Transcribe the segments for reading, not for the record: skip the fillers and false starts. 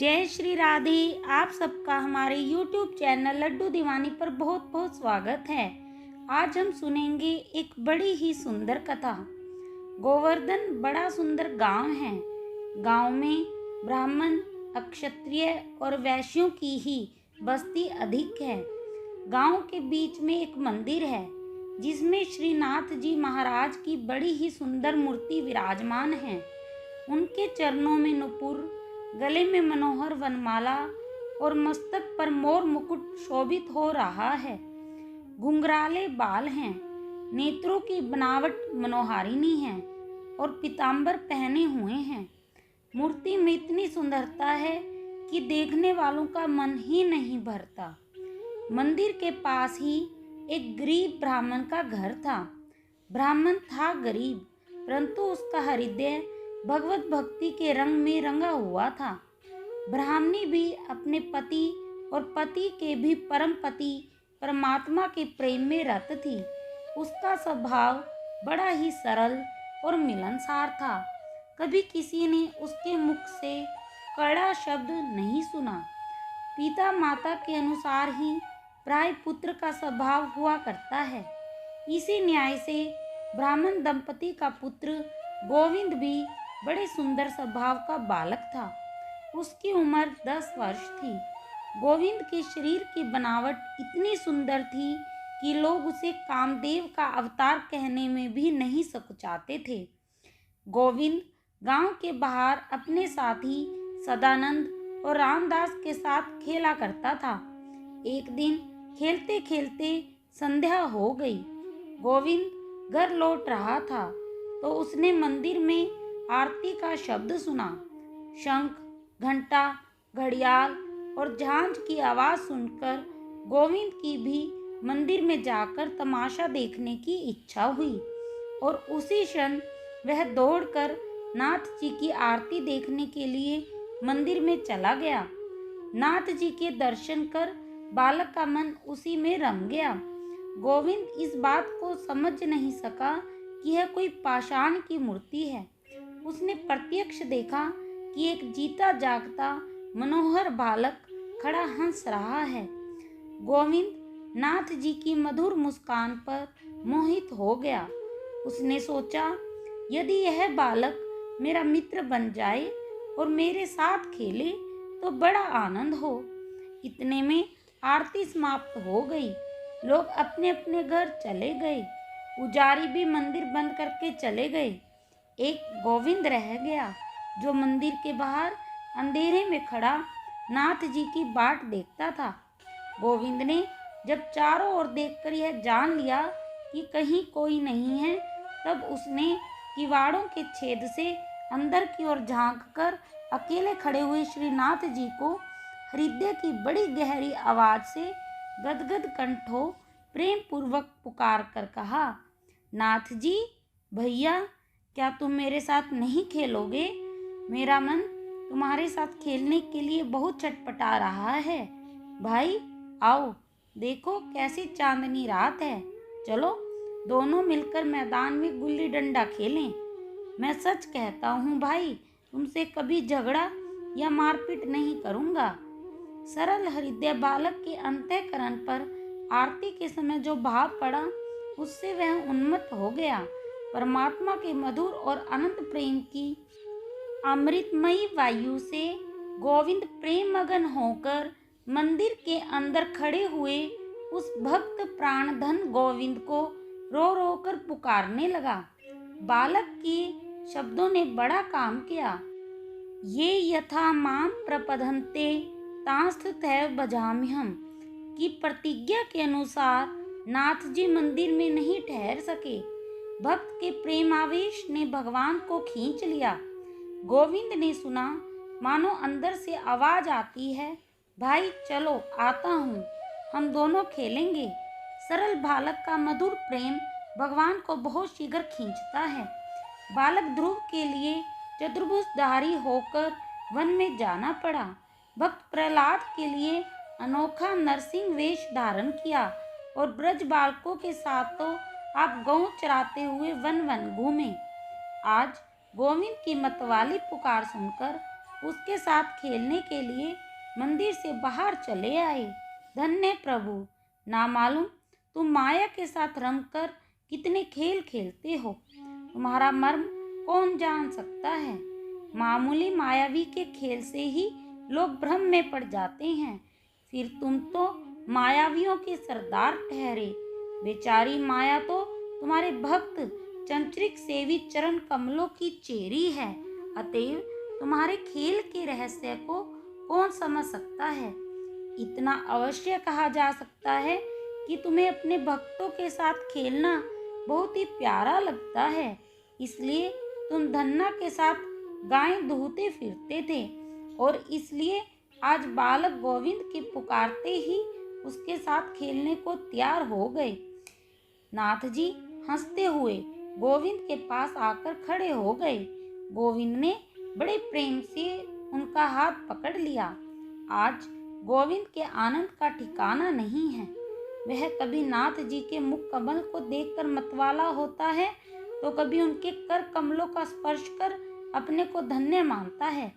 जय श्री राधे। आप सबका हमारे YouTube चैनल लड्डू दीवानी पर बहुत बहुत स्वागत है। आज हम सुनेंगे एक बड़ी ही सुंदर कथा। गोवर्धन बड़ा सुंदर गांव है। गांव में ब्राह्मण, अक्षत्रिय और वैश्यों की ही बस्ती अधिक है। गांव के बीच में एक मंदिर है जिसमें श्रीनाथ जी महाराज की बड़ी ही सुंदर मूर्ति विराजमान है। उनके चरणों में नुपुर, गले में मनोहर वनमाला और मस्तक पर मोर मुकुट शोभित हो रहा है। घुंघराले बाल हैं, नेत्रों की बनावट मनोहारिणी है और पीतांबर पहने हुए हैं। मूर्ति में इतनी सुंदरता है कि देखने वालों का मन ही नहीं भरता। मंदिर के पास ही एक गरीब ब्राह्मण का घर था। ब्राह्मण था गरीब, परंतु उसका हृदय भगवत भक्ति के रंग में रंगा हुआ था। ब्राह्मणी भी अपने पति और पति के भी परम पति परमात्मा के प्रेम में रत थी। उसका स्वभाव बड़ा ही सरल और मिलनसार था। कभी किसी ने उसके मुख से कड़ा शब्द नहीं सुना। पिता माता के अनुसार ही प्राय पुत्र का स्वभाव हुआ करता है। इसी न्याय से ब्राह्मण दंपति का पुत्र गोविंद भी बड़े सुंदर स्वभाव का बालक था। उसकी उम्र 10 वर्ष थी। गोविंद के शरीर की बनावट इतनी सुंदर थी कि लोग उसे कामदेव का अवतार कहने में भी नहीं सकुचाते थे। गोविंद गांव के बाहर अपने साथी सदानंद और रामदास के साथ खेला करता था। एक दिन खेलते खेलते संध्या हो गई। गोविंद घर लौट रहा था तो उसने मंदिर में आरती का शब्द सुना। शंख, घंटा, घड़ियाल और झांझ की आवाज सुनकर गोविंद की भी मंदिर में जाकर तमाशा देखने की इच्छा हुई और उसी क्षण वह दौड़कर नाथ जी की आरती देखने के लिए मंदिर में चला गया। नाथ जी के दर्शन कर बालक का मन उसी में रम गया। गोविंद इस बात को समझ नहीं सका कि यह कोई पाषाण की मूर्ति है। उसने प्रत्यक्ष देखा कि एक जीता जागता मनोहर बालक खड़ा हंस रहा है। गोविंद नाथ जी की मधुर मुस्कान पर मोहित हो गया। उसने सोचा, यदि यह बालक मेरा मित्र बन जाए और मेरे साथ खेले तो बड़ा आनंद हो। इतने में आरती समाप्त हो गई। लोग अपने अपने घर चले गए। पुजारी भी मंदिर बंद करके चले गए। एक गोविंद रह गया जो मंदिर के बाहर अंधेरे में खड़ा नाथ जी की बाट देखता था। गोविंद ने जब चारों ओर देखकर यह जान लिया कि कहीं कोई नहीं है, तब उसने किवाड़ों के छेद से अंदर की ओर झांककर अकेले खड़े हुए श्रीनाथ जी को हृदय की बड़ी गहरी आवाज से गदगद कंठों प्रेम पूर्वक पुकार कर कहा, नाथ जी, भैया, क्या तुम मेरे साथ नहीं खेलोगे? मेरा मन तुम्हारे साथ खेलने के लिए बहुत छटपटा रहा है। भाई आओ, देखो कैसी चांदनी रात है। चलो दोनों मिलकर मैदान में गुल्ली डंडा खेलें। मैं सच कहता हूँ भाई, तुमसे कभी झगड़ा या मारपीट नहीं करूँगा। सरल हृदय बालक के अंतःकरण पर आरती के समय जो भाव पड़ा, उससे वह उन्मत्त हो गया। परमात्मा के मधुर और अनंत प्रेम की अमृतमयी वायु से गोविंद प्रेम मगन होकर मंदिर के अंदर खड़े हुए उस भक्त प्राणधन गोविंद को रो रो कर पुकारने लगा। बालक के शब्दों ने बड़ा काम किया। ये यथा माम प्रपदन्ते तांस्तथैव भजाम्यहम् की प्रतिज्ञा के अनुसार नाथ जी मंदिर में नहीं ठहर सके। भक्त के प्रेमावेश ने भगवान को खींच लिया। गोविंद ने सुना, मानो अंदर से आवाज आती है, भाई चलो आता हूँ, हम दोनों खेलेंगे। सरल बालक का मधुर प्रेम भगवान को बहुत शीघ्र खींचता है। बालक ध्रुव के लिए चतुर्भुजधारी होकर वन में जाना पड़ा। भक्त प्रहलाद के लिए अनोखा नरसिंह वेश धारण किया और ब्रज बालकों के साथ तो आप गौ चराते हुए वन वन घूमे। आज गोविंद की मतवाली पुकार सुनकर उसके साथ खेलने के लिए मंदिर से बाहर चले आए। धन्य प्रभु, ना मालूम तुम माया के साथ रमकर कितने खेल खेलते हो। तुम्हारा मर्म कौन जान सकता है। मामूली मायावी के खेल से ही लोग भ्रम में पड़ जाते हैं, फिर तुम तो मायावियों के सरदार ठहरे। बेचारी माया तो तुम्हारे भक्त चंचरिक सेवी चरण कमलों की चेरी है। अतएव तुम्हारे खेल के रहस्य को कौन समझ सकता है। इतना अवश्य कहा जा सकता है कि तुम्हें अपने भक्तों के साथ खेलना बहुत ही प्यारा लगता है, इसलिए तुम धन्ना के साथ गायें दूहते फिरते थे और इसलिए आज बालक गोविंद के पुकारते ही उसके साथ खेलने को तैयार हो गए। नाथ जी हंसते हुए गोविंद के पास आकर खड़े हो गए। गोविंद ने बड़े प्रेम से उनका हाथ पकड़ लिया। आज गोविंद के आनंद का ठिकाना नहीं है। वह कभी नाथ जी के मुख कमल को देखकर मतवाला होता है, तो कभी उनके कर कमलों का स्पर्श कर अपने को धन्य मानता है,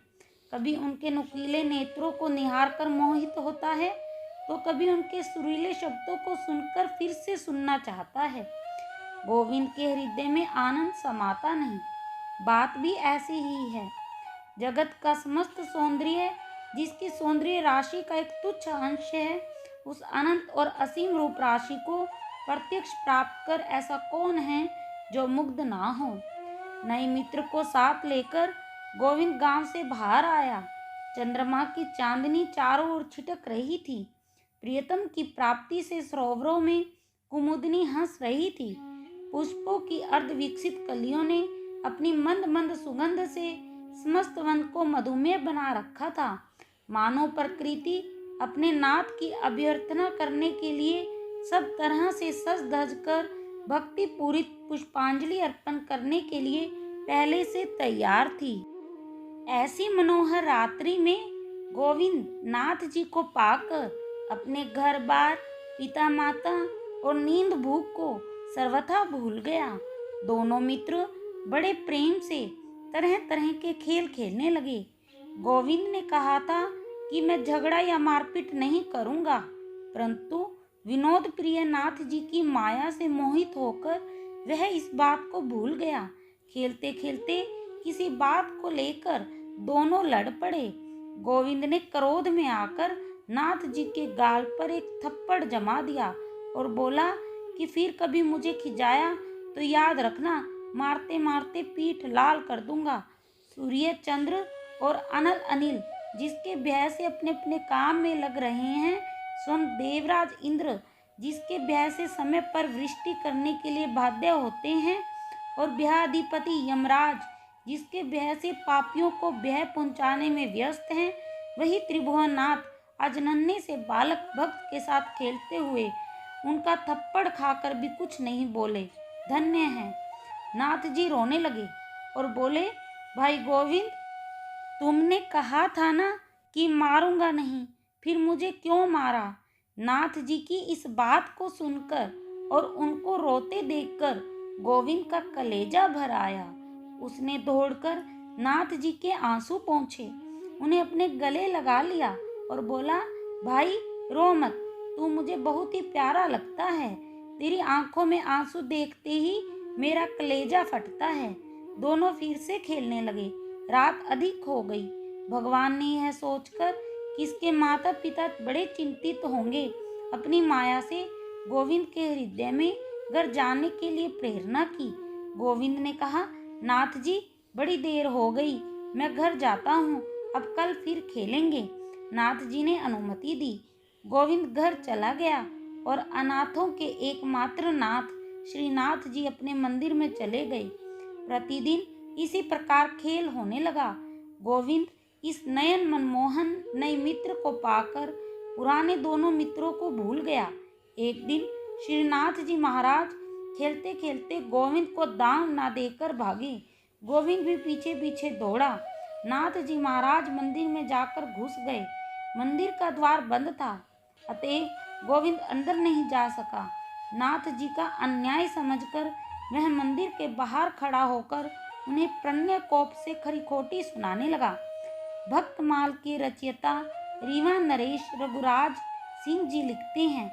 कभी उनके नुकीले नेत्रों को निहार कर मोहित होता है, तो कभी उनके सुरीले शब्दों को सुनकर फिर से सुनना चाहता है। गोविंद के हृदय में आनंद समाता नहीं। बात भी ऐसी ही है। जगत का समस्त सौंदर्य, जिसकी सौंदर्य राशि का एक तुच्छ अंश है, उस अनंत और असीम रूप राशि को प्रत्यक्ष प्राप्त कर ऐसा कौन है जो मुग्ध ना हो। नए मित्र को साथ लेकर गोविंद गांव से बाहर आया। चंद्रमा की चांदनी चारों ओर छिटक रही थी। प्रियतम की प्राप्ति से सरोवरों में कुमुदनी हंस रही थी। पुष्पों की अर्ध विकसित कलियों ने अपनी मंद मंद सुगंध से समस्त वन को मधुमेह बना रखा था। मानव प्रकृति अपने नाथ की अभ्यर्थना करने के लिए सब तरह से सज धज कर भक्ति पूरित पुष्पांजलि अर्पण करने के लिए पहले से तैयार थी। ऐसी मनोहर रात्रि में गोविंद नाथ जी को पाकर अपने घर बार, पिता माता और नींद भूख को सर्वथा भूल गया। दोनों मित्र बड़े प्रेम से तरह तरह के खेल खेलने लगे। गोविंद ने कहा था कि मैं झगड़ा या मारपीट नहीं करूंगा, परंतु विनोद प्रिय नाथ जी की माया से मोहित होकर वह इस बात को भूल गया। खेलते खेलते किसी बात को लेकर दोनों लड़ पड़े। गोविंद ने क्रोध में आकर नाथ जी के गाल पर एक थप्पड़ जमा दिया और बोला कि फिर कभी मुझे खिजाया तो याद रखना, मारते मारते पीठ लाल कर दूंगा। सूर्य चंद्र और अनल अनिल जिसके भय से अपने अपने काम में लग रहे हैं, स्वयं देवराज इंद्र जिसके भय से समय पर वृष्टि करने के लिए बाध्य होते हैं, और भयाधिपति यमराज जिसके भय से पापियों को भय पहुंचाने में व्यस्त हैं, वही त्रिभुवननाथ आज नन्हे से बालक भक्त के साथ खेलते हुए उनका थप्पड़ खाकर भी कुछ नहीं बोले। धन्य है। नाथ जी रोने लगे और बोले, भाई गोविंद, तुमने कहा था ना कि मारूंगा नहीं, फिर मुझे क्यों मारा। नाथ जी की इस बात को सुनकर और उनको रोते देखकर गोविंद का कलेजा भर आया। उसने दौड़कर नाथ जी के आंसू पोंछे, उन्हें अपने गले लगा लिया और बोला, भाई रो मत, तू मुझे बहुत ही प्यारा लगता है। तेरी आंखों में आंसू देखते ही मेरा कलेजा फटता है। दोनों फिर से खेलने लगे। रात अधिक हो गई। भगवान ने यह सोचकर कि इसके माता पिता बड़े चिंतित होंगे, अपनी माया से गोविंद के हृदय में घर जाने के लिए प्रेरणा की। गोविंद ने कहा, नाथ जी, बड़ी देर हो गई, मैं घर जाता हूँ, अब कल फिर खेलेंगे। नाथ जी ने अनुमति दी। गोविंद घर चला गया और अनाथों के एकमात्र नाथ श्रीनाथ जी अपने मंदिर में चले गए। प्रतिदिन इसी प्रकार खेल होने लगा। गोविंद इस नयन मनमोहन नए मित्र को पाकर पुराने दोनों मित्रों को भूल गया। एक दिन श्रीनाथ जी महाराज खेलते खेलते गोविंद को दांव ना देकर भागे। गोविंद भी पीछे पीछे दौड़ा। नाथ जी महाराज मंदिर में जाकर घुस गए। मंदिर का द्वार बंद था, अतएव गोविंद अंदर नहीं जा सका। नाथ जी का अन्याय समझकर वह मंदिर के बाहर खड़ा होकर उन्हें प्रणय कोप से खरी खोटी सुनाने लगा। भक्तमाल के रचयिता रीवा नरेश रघुराज सिंह जी लिखते हैं,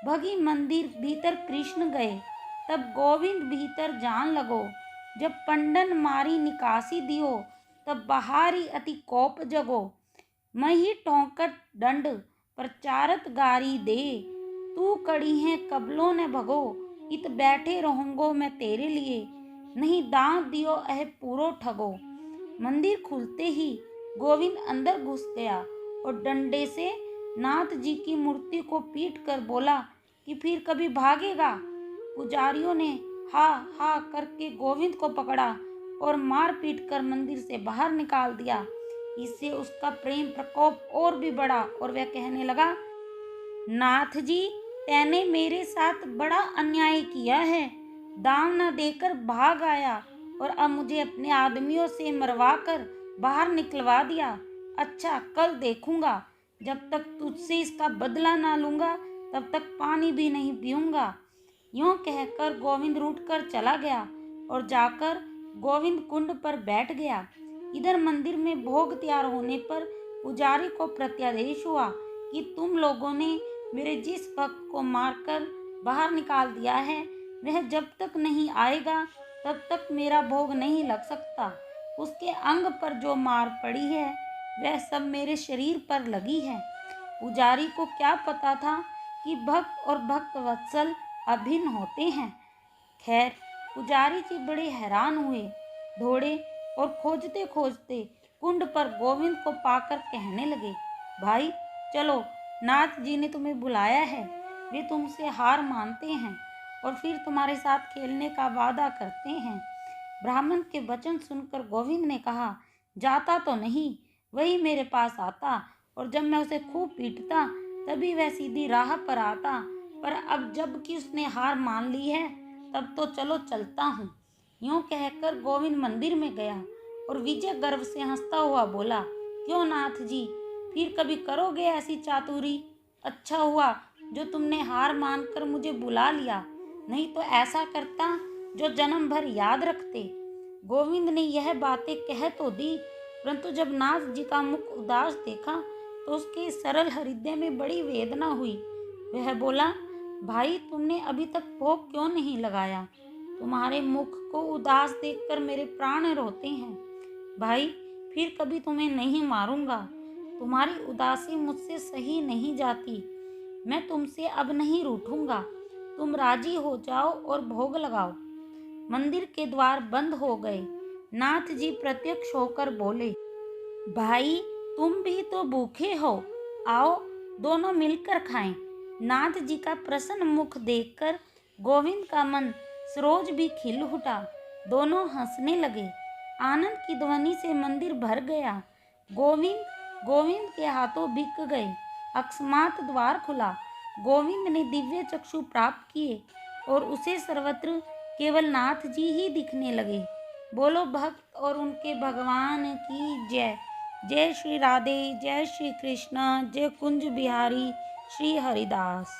भगी मंदिर भीतर कृष्ण गए, तब गोविंद भीतर जान लगो। जब पंडन मारी निकासी दियो, तब बहारी अति कोप जगो। मही टोंकट दंड प्रचारत गारी दे, तू कड़ी है कबलों ने भगो। इत बैठे रहूंगो मैं तेरे लिए, नहीं दांत दियो अह पूरो ठगो। मंदिर खुलते ही गोविंद अंदर घुस गया और डंडे से नाथ जी की मूर्ति को पीट कर बोला कि फिर कभी भागेगा। पुजारियों ने हा हा करके गोविंद को पकड़ा और मार पीट कर मंदिर से बाहर निकाल दिया। इससे उसका प्रेम प्रकोप और भी बढ़ा और वह कहने लगा, नाथ जी, तैने मेरे साथ बड़ा अन्याय किया है। दाम न देकर भाग आया और अब मुझे अपने आदमियों से मरवा कर बाहर निकलवा दिया। अच्छा, कल देखूंगा, जब तक तुझसे इसका बदला ना लूंगा तब तक पानी भी नहीं पीऊंगा। यूं कहकर गोविंद रूठ कर चला गया और जाकर गोविंद कुंड पर बैठ गया। इधर मंदिर में भोग तैयार होने पर पुजारी को प्रत्यादेश हुआ कि तुम लोगों ने मेरे जिस भक्त को मारकर बाहर निकाल दिया है, वह जब तक नहीं आएगा तब तक मेरा भोग नहीं लग सकता। उसके अंग पर जो मार पड़ी है वह सब मेरे शरीर पर लगी है। पुजारी को क्या पता था कि भक्त और भक्त वत्सल अभिन्न होते हैं। खैर, पुजारी जी बड़े हैरान हुए, दौड़े और खोजते खोजते कुंड पर गोविंद को पाकर कहने लगे, भाई चलो, नाथ जी ने तुम्हें बुलाया है। वे तुमसे हार मानते हैं और फिर तुम्हारे साथ खेलने का वादा करते हैं। ब्राह्मण के वचन सुनकर गोविंद ने कहा, जाता तो नहीं, वही मेरे पास आता और जब मैं उसे खूब पीटता तभी वह सीधी राह पर आता, पर अब जब कि उसने हार मान ली है तब तो चलो चलता हूँ। यूं कहकर गोविंद मंदिर में गया और विजय गर्व से हंसता हुआ बोला, क्यों नाथ जी, फिर कभी करोगे ऐसी चातुरी? अच्छा हुआ जो तुमने हार मानकर मुझे बुला लिया, नहीं तो ऐसा करता जो जन्म भर याद रखते। गोविंद ने यह बातें कह तो दी, परंतु जब नाथ जी का मुख उदास देखा तो उसके सरल हृदय में बड़ी वेदना हुई। वह बोला, भाई तुमने अभी तक भोग क्यों नहीं लगाया? तुम्हारे मुख को उदास देखकर मेरे प्राण रोते हैं। भाई, फिर कभी तुम्हें नहीं मारूंगा। तुम्हारी उदासी मुझसे सही नहीं जाती। मैं तुमसे अब नहीं रूठूंगा। तुम राजी हो जाओ और भोग लगाओ। मंदिर के द्वार बंद हो गए। नाथ जी प्रत्यक्ष होकर बोले, भाई तुम भी तो भूखे हो, आओ दोनों मिलकर खाएं। नाथ जी का प्रसन्न मुख देखकर गोविंद का मन सरोज भी खिल उठा। दोनों हंसने लगे। आनंद की ध्वनि से मंदिर भर गया। गोविंद गोविंद के हाथों बिक गए। अकस्मात द्वार खुला। गोविंद ने दिव्य चक्षु प्राप्त किए और उसे सर्वत्र केवल नाथ जी ही दिखने लगे। बोलो भक्त और उनके भगवान की जय। जय श्री राधे, जय श्री कृष्ण, जय कुंज बिहारी श्री हरिदास।